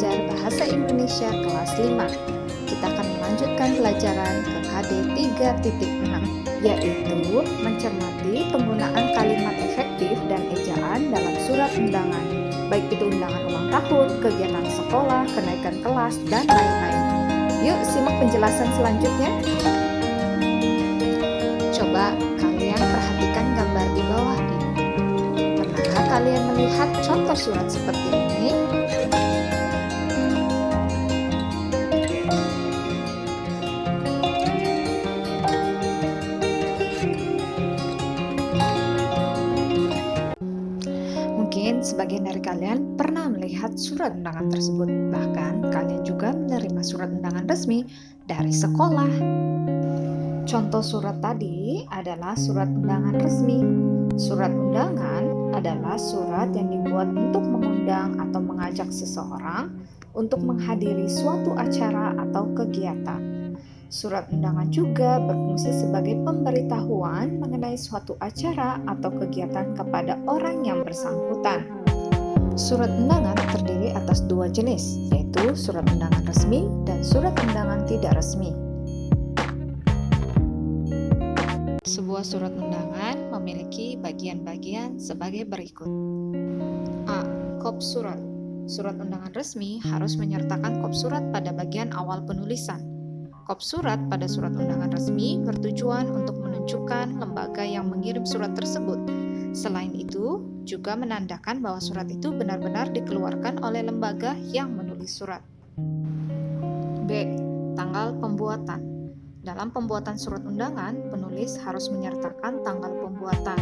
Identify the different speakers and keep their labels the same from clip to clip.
Speaker 1: belajar Bahasa Indonesia kelas 5. Kita akan melanjutkan pelajaran ke KD 3.6, yaitu mencermati penggunaan kalimat efektif dan ejaan dalam surat undangan, baik itu undangan ulang tahun, kegiatan sekolah, kenaikan kelas, dan lain-lain. Yuk simak penjelasan selanjutnya. Coba kalian perhatikan gambar di bawah ini. Pernahkah kalian melihat contoh surat seperti ini? Mungkin sebagian dari kalian pernah melihat surat undangan tersebut. Bahkan kalian juga menerima surat undangan resmi dari sekolah. Contoh surat tadi adalah surat undangan resmi. Surat undangan adalah surat yang dibuat untuk mengundang atau mengajak seseorang untuk menghadiri suatu acara atau kegiatan. Surat undangan juga berfungsi sebagai pemberitahuan mengenai suatu acara atau kegiatan kepada orang yang bersangkutan. Surat undangan terdiri atas dua jenis, yaitu surat undangan resmi dan surat undangan tidak resmi. Sebuah surat undangan memiliki bagian-bagian sebagai berikut. A. Kop surat. Surat undangan resmi harus menyertakan kop surat pada bagian awal penulisan. Kop surat pada surat undangan resmi bertujuan untuk menunjukkan lembaga yang mengirim surat tersebut. Selain itu, juga menandakan bahwa surat itu benar-benar dikeluarkan oleh lembaga yang menulis surat. B. Tanggal pembuatan. Dalam pembuatan surat undangan, penulis harus menyertakan tanggal pembuatan.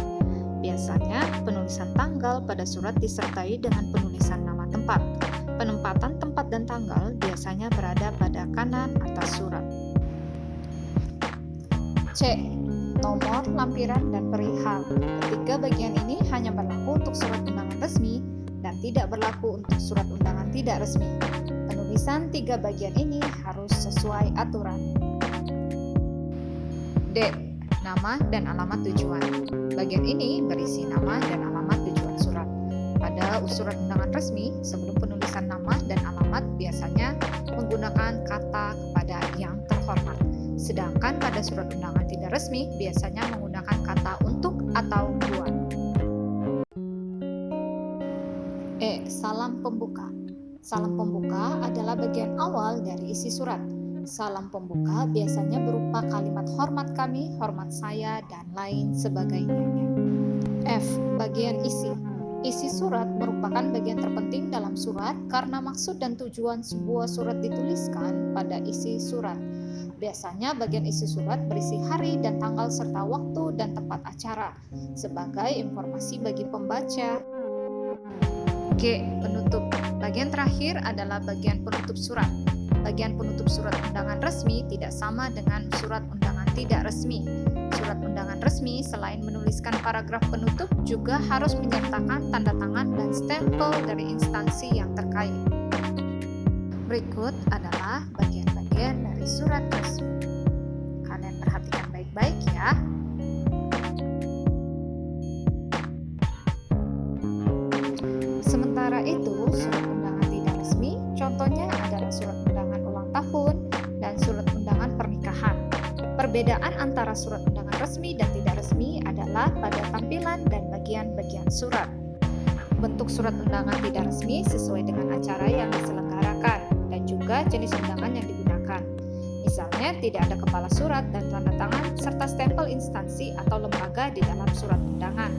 Speaker 1: Biasanya, penulisan tanggal pada surat disertai dengan penulisan nama tempat. Penempatan tempat dan tanggal biasanya berada pada kanan atas surat. C. Nomor, lampiran, dan perihal. Ketiga bagian ini hanya berlaku untuk surat undangan resmi dan tidak berlaku untuk surat undangan tidak resmi. Penulisan tiga bagian ini harus sesuai aturan. D. Nama dan alamat tujuan. Bagian ini berisi nama dan alamat tujuan surat. Pada surat undangan resmi, sebelum penulisan nama dan alamat biasanya menggunakan kata kepada yang terhormat. Sedangkan pada surat undangan tidak resmi biasanya menggunakan kata untuk atau buat. E. Salam pembuka. Salam pembuka adalah bagian awal dari isi surat. Salam pembuka biasanya berupa kalimat hormat kami, hormat saya, dan lain sebagainya. F. Bagian isi. Isi surat merupakan bagian terpenting dalam surat karena maksud dan tujuan sebuah surat dituliskan pada isi surat. Biasanya bagian isi surat berisi hari dan tanggal serta waktu dan tempat acara sebagai informasi bagi pembaca. G. Penutup. Bagian terakhir adalah bagian penutup surat. Bagian penutup surat undangan resmi tidak sama dengan surat undangan tidak resmi. Surat undangan resmi selain menuliskan paragraf penutup juga harus menyertakan tanda tangan dan stempel dari instansi yang terkait. Berikut adalah bagian-bagian dari surat resmi. Kalian perhatikan baik-baik ya. Sementara itu, surat undangan tidak resmi contohnya adalah surat undangan ulang tahun dan surat undangan pernikahan. Perbedaan antara surat undangan resmi dan tidak resmi adalah pada tampilan dan bagian-bagian surat. Bentuk surat undangan tidak resmi sesuai dengan acara yang diselenggarakan dan juga jenis undangan yang digunakan. Misalnya, tidak ada kepala surat dan tanda tangan serta stempel instansi atau lembaga di dalam surat undangan.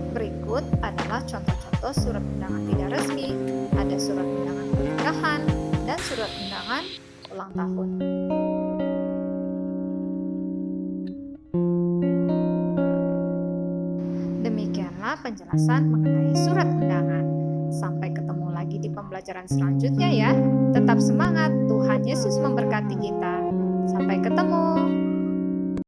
Speaker 1: Berikut adalah contoh-contoh surat undangan tidak resmi. Ada surat undangan pernikahan dan surat undangan ulang tahun. Demikianlah penjelasan mengenai surat undangan. Sampai ketemu lagi di pembelajaran selanjutnya ya. Tetap semangat, Tuhan Yesus memberkati kita. Sampai ketemu.